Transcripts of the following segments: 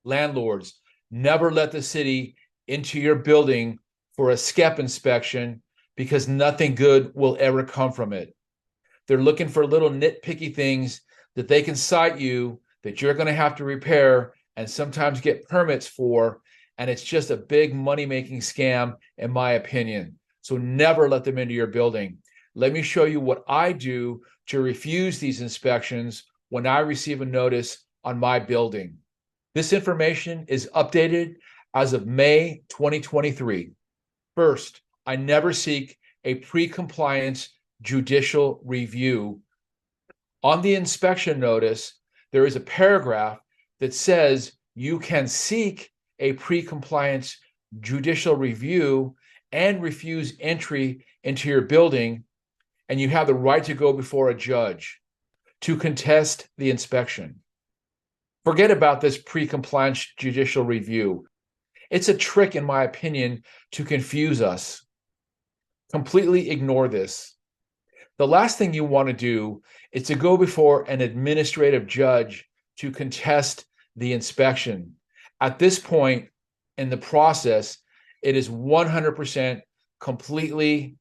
Landlords, never let the city into your building for a SCEP inspection because nothing good will ever come from it. They're looking for little nitpicky things that they can cite you that you're going to have to repair and sometimes get permits for. And it's just a big money-making scam, in my opinion. So never let them into your building. Let me show you what I do to refuse these inspections when I receive a notice on my building. This information is updated as of May 2023. First, I never seek a pre-compliance judicial review. On the inspection notice, there is a paragraph that says you can seek a pre-compliance judicial review and refuse entry into your building, and you have the right to go before a judge to contest the inspection. Forget about this pre-compliance judicial review. It's a trick, in my opinion, to confuse us. Completely ignore this. The last thing you want to do is to go before an administrative judge to contest the inspection. At this point in the process, it is 100% completely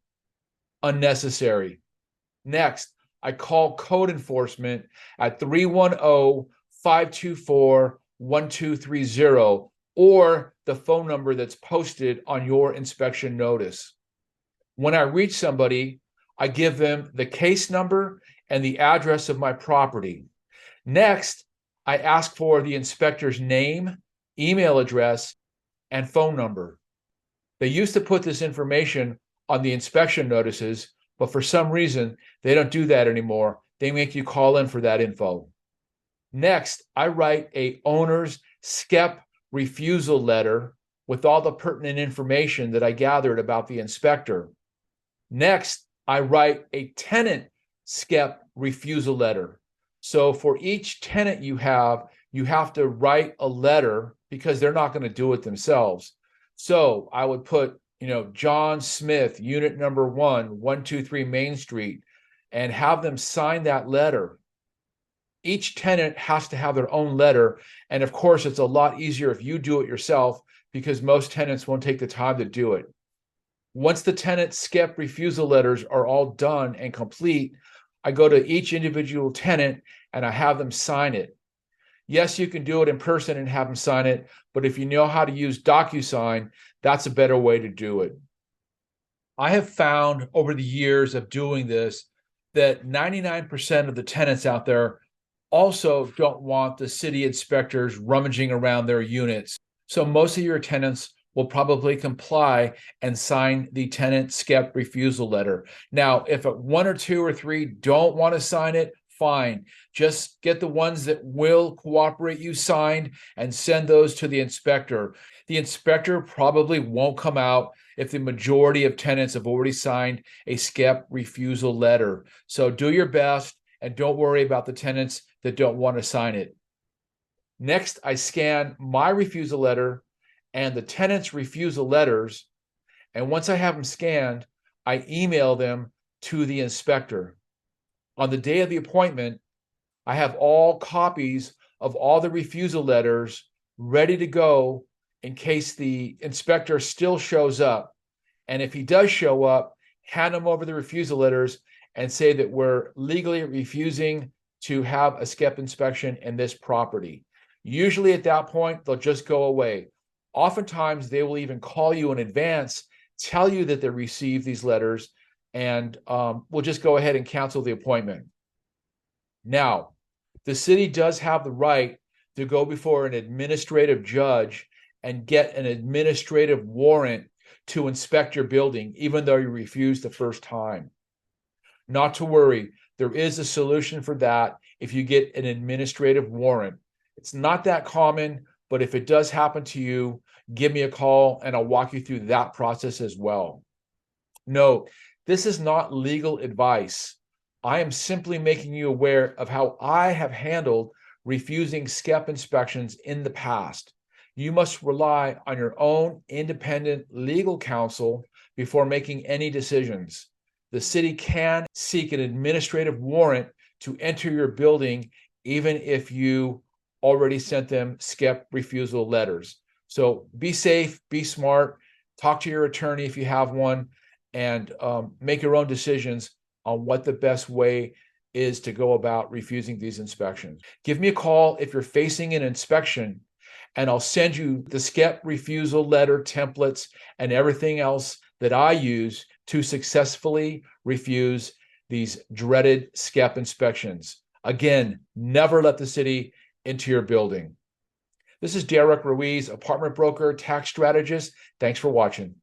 unnecessary. Next, I call code enforcement at 310-524-1230 or the phone number that's posted on your inspection notice. When I reach somebody, I give them the case number and the address of my property. Next, I ask for the inspector's name, email address, and phone number. They used to put this information on the inspection notices, but for some reason, they don't do that anymore. They make you call in for that info. Next, I write a owner's SCEP refusal letter with all the pertinent information that I gathered about the inspector. Next, I write a tenant SCEP refusal letter. So for each tenant you have to write a letter because they're not going to do it themselves. So I would put, John Smith, unit number 123 Main Street, and have them sign that letter. Each tenant has to have their own letter. And of course, it's a lot easier if you do it yourself because most tenants won't take the time to do it. Once the tenant SCEP refusal letters are all done and complete, I go to each individual tenant and I have them sign it. Yes, you can do it in person and have them sign it, but if you know how to use DocuSign, that's a better way to do it. I have found over the years of doing this that 99% of the tenants out there also don't want the city inspectors rummaging around their units. So most of your tenants will probably comply and sign the tenant SCEP refusal letter. Now, if one or two or three don't want to sign it, fine. Just get the ones that will cooperate you signed and send those to the inspector. The inspector probably won't come out if the majority of tenants have already signed a SCEP refusal letter. So do your best and don't worry about the tenants that don't want to sign it. Next, I scan my refusal letter and the tenant's refusal letters. And once I have them scanned, I email them to the inspector. On the day of the appointment, I have all copies of all the refusal letters ready to go in case the inspector still shows up. And if he does show up, hand him over the refusal letters and say that we're legally refusing to have a SCEP inspection in this property. Usually at that point, they'll just go away. Oftentimes, they will even call you in advance, tell you that they received these letters, and we'll just go ahead and cancel the appointment. Now, the city does have the right to go before an administrative judge and get an administrative warrant to inspect your building, even though you refused the first time. Not to worry, there is a solution for that if you get an administrative warrant. It's not that common, but if it does happen to you, give me a call and I'll walk you through that process as well. Note, this is not legal advice. I am simply making you aware of how I have handled refusing SCEP inspections in the past. You must rely on your own independent legal counsel before making any decisions. The city can seek an administrative warrant to enter your building even if you already sent them SCEP refusal letters. So be safe, be smart, talk to your attorney if you have one, and make your own decisions on what the best way is to go about refusing these inspections. Give me a call if you're facing an inspection, and I'll send you the SCEP refusal letter templates and everything else that I use to successfully refuse these dreaded SCEP inspections. Again, never let the city into your building. This is Derrick Ruiz, apartment broker, tax strategist. Thanks for watching.